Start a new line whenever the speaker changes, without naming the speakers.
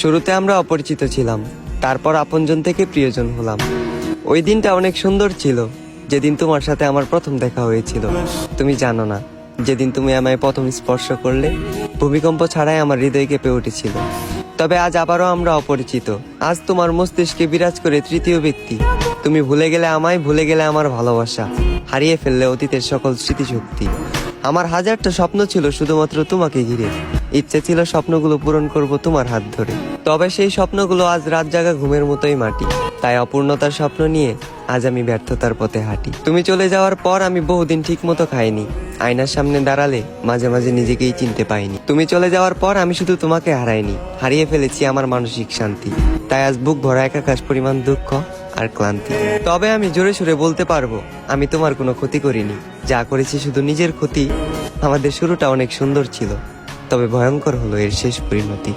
শুরুতে আমরা অপরিচিত ছিলাম, তারপর আপনজন থেকে প্রিয়জন হলাম। ওই দিনটা অনেক সুন্দর ছিল, যেদিন তোমার সাথে আমার প্রথম দেখা হয়েছিল। তুমি জানো না, যেদিন তুমি আমায় প্রথম স্পর্শ করলে, ভূমিকম্প ছাড়াই আমার হৃদয় কেঁপে উঠেছিল। তবে আজ আবারও আমরা অপরিচিত। আজ তোমার মস্তিষ্কে বিরাজ করে তৃতীয় ব্যক্তি। তুমি ভুলে গেলে আমায়, ভুলে গেলে আমার ভালোবাসা, হারিয়ে ফেললে অতীতের সকল স্মৃতিশক্তি। আমার হাজারটা স্বপ্ন ছিল শুধুমাত্র তোমাকে ঘিরে। ইচ্ছে ছিল স্বপ্নগুলো পূরণ করব তোমার হাত ধরে। তবে সেই স্বপ্নগুলো আজ রাত জাগা ঘুমের মতোই মাটি। তাই অপূর্ণতার স্বপ্ন নিয়ে আজ আমি ব্যর্থতার পথে হাঁটি। তুমি চলে যাওয়ার পর আমি বহুদিন ঠিক মতো খাইনি। আয়নার সামনে দাঁড়ালে মাঝে মাঝে নিজেকেই চিনতে পাইনি। তুমি চলে যাওয়ার পর আমি শুধু তোমাকে হারাইনি, হারিয়ে ফেলেছি আমার মানসিক শান্তি। তাই আজ বুক ভরা একাকাশ পরিমাণ দুঃখ আর ক্লান্তি। তবে আমি জোরে সুরে বলতে পারবো, আমি তোমার কোনো ক্ষতি করিনি। যা করেছি শুধু নিজের ক্ষতি। আমাদের শুরুটা অনেক সুন্দর ছিল, তবে ভয়ঙ্কর হলো এর শেষ পরিণতি।